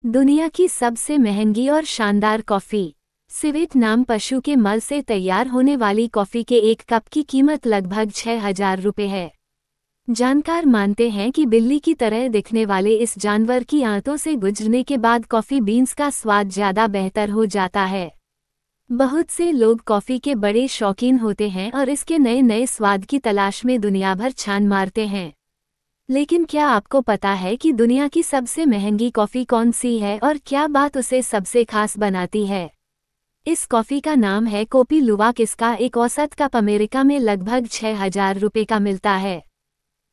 दुनिया की सबसे महंगी और शानदार कॉफ़ी। सिवेट नाम पशु के मल से तैयार होने वाली कॉफ़ी के एक कप की कीमत लगभग 6,000 रुपये है। जानकार मानते हैं कि बिल्ली की तरह दिखने वाले इस जानवर की आंतों से गुजरने के बाद कॉफ़ी बीन्स का स्वाद ज़्यादा बेहतर हो जाता है। बहुत से लोग कॉफ़ी के बड़े शौकीन होते हैं और इसके नए नए स्वाद की तलाश में दुनिया भर छान मारते हैं। लेकिन क्या आपको पता है कि दुनिया की सबसे महंगी कॉफ़ी कौन सी है और क्या बात उसे सबसे खास बनाती है? इस कॉफ़ी का नाम है कॉपी लुवाक। इसका एक औसत कप अमेरिका में लगभग 6,000 रुपये का मिलता है।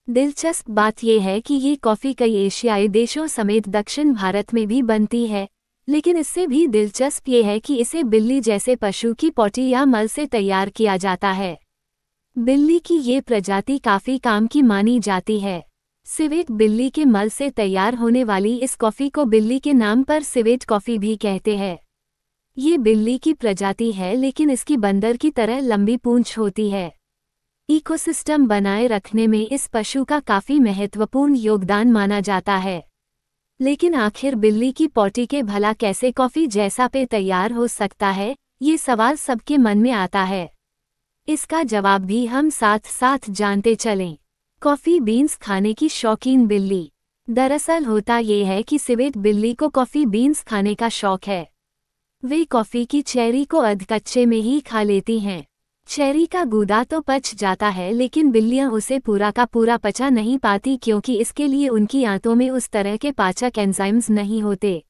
दिलचस्प बात यह है कि ये कॉफ़ी कई एशियाई देशों समेत दक्षिण भारत में भी बनती है, लेकिन इससे भी दिलचस्प ये है कि इसे बिल्ली जैसे पशु की पॉटी या मल से तैयार किया जाता है। बिल्ली की ये प्रजाति काफ़ी काम की मानी जाती है। सिवेट बिल्ली के मल से तैयार होने वाली इस कॉफ़ी को बिल्ली के नाम पर सिवेट कॉफ़ी भी कहते हैं। ये बिल्ली की प्रजाति है, लेकिन इसकी बंदर की तरह लंबी पूंछ होती है। इकोसिस्टम बनाए रखने में इस पशु का काफ़ी महत्वपूर्ण योगदान माना जाता है। लेकिन आखिर बिल्ली की पॉटी के भला कैसे कॉफ़ी जैसा पेय तैयार हो सकता है, ये सवाल सबके मन में आता है। इसका जवाब भी हम साथ साथ जानते चलें। कॉफ़ी बीन्स खाने की शौकीन बिल्ली। दरअसल होता ये है कि सिवेट बिल्ली को कॉफ़ी बीन्स खाने का शौक है। वे कॉफ़ी की चेरी को अधकच्चे में ही खा लेती हैं। चेरी का गूदा तो पच जाता है, लेकिन बिल्लियां उसे पूरा का पूरा पचा नहीं पाती, क्योंकि इसके लिए उनकी आंतों में उस तरह के पाचक एंजाइम्स नहीं होते।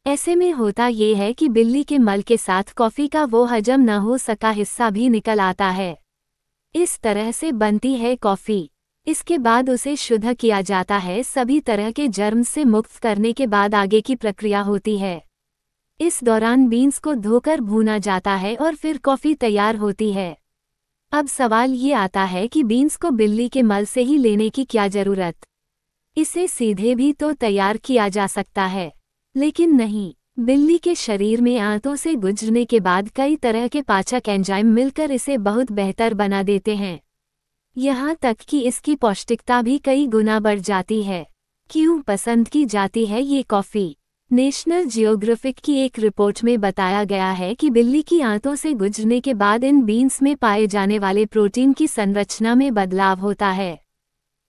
ऐसे में होता ये है कि बिल्ली के मल के साथ कॉफ़ी का वो हजम न हो सका हिस्सा भी निकल आता है। इस तरह से बनती है कॉफ़ी। इसके बाद उसे शुद्ध किया जाता है। सभी तरह के जर्म से मुक्त करने के बाद आगे की प्रक्रिया होती है। इस दौरान बीन्स को धोकर भूना जाता है और फिर कॉफ़ी तैयार होती है। अब सवाल ये आता है कि बीन्स को बिल्ली के मल से ही लेने की क्या ज़रूरत? इसे सीधे भी तो तैयार किया जा सकता है, लेकिन नहीं। बिल्ली के शरीर में आंतों से गुजरने के बाद कई तरह के पाचक एंजाइम मिलकर इसे बहुत बेहतर बना देते हैं। यहाँ तक कि इसकी पौष्टिकता भी कई गुना बढ़ जाती है। क्यों पसंद की जाती है ये कॉफ़ी? नेशनल जियोग्राफिक की एक रिपोर्ट में बताया गया है कि बिल्ली की आंतों से गुजरने के बाद इन बीन्स में पाए जाने वाले प्रोटीन की संरचना में बदलाव होता है।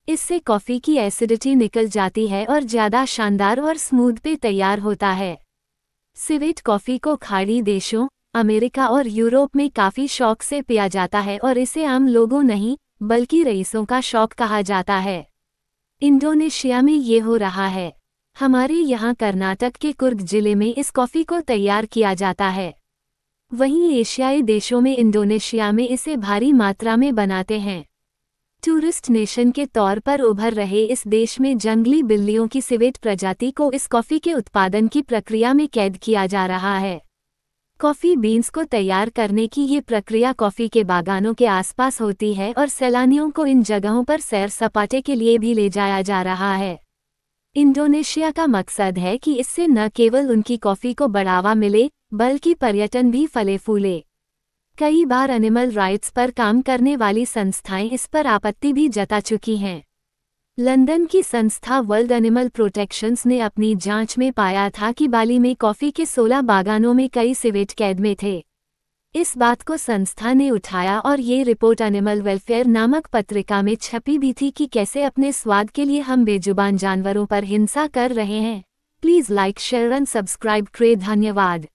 इससे कॉफ़ी की एसिडिटी निकल जाती है और ज़्यादा शानदार और स्मूथ पेय तैयार होता है। सिवेट कॉफ़ी को खाड़ी देशों, अमेरिका और यूरोप में काफ़ी शौक से पिया जाता है और इसे आम लोगों नहीं बल्कि रईसों का शौक कहा जाता है। इंडोनेशिया में ये हो रहा है। हमारे यहाँ कर्नाटक के कुर्ग जिले में इस कॉफ़ी को तैयार किया जाता है। वहीं एशियाई देशों में इंडोनेशिया में इसे भारी मात्रा में बनाते हैं। टूरिस्ट नेशन के तौर पर उभर रहे इस देश में जंगली बिल्लियों की सिवेट प्रजाति को इस कॉफ़ी के उत्पादन की प्रक्रिया में कैद किया जा रहा है। कॉफ़ी बीन्स को तैयार करने की ये प्रक्रिया कॉफ़ी के बागानों के आसपास होती है और सैलानियों को इन जगहों पर सैर सपाटे के लिए भी ले जाया जा रहा है। इंडोनेशिया का मकसद है कि इससे न केवल उनकी कॉफ़ी को बढ़ावा मिले, बल्कि पर्यटन भी फले फूले। कई बार एनिमल राइट्स पर काम करने वाली संस्थाएं इस पर आपत्ति भी जता चुकी हैं। लंदन की संस्था वर्ल्ड एनिमल प्रोटेक्शंस ने अपनी जांच में पाया था कि बाली में कॉफ़ी के 16 बागानों में कई सिवेट कैद में थे। इस बात को संस्था ने उठाया और ये रिपोर्ट एनिमल वेलफेयर नामक पत्रिका में छपी भी थी कि कैसे अपने स्वाद के लिए हम बेजुबान जानवरों पर हिंसा कर रहे हैं। Please like, share and subscribe करें। धन्यवाद।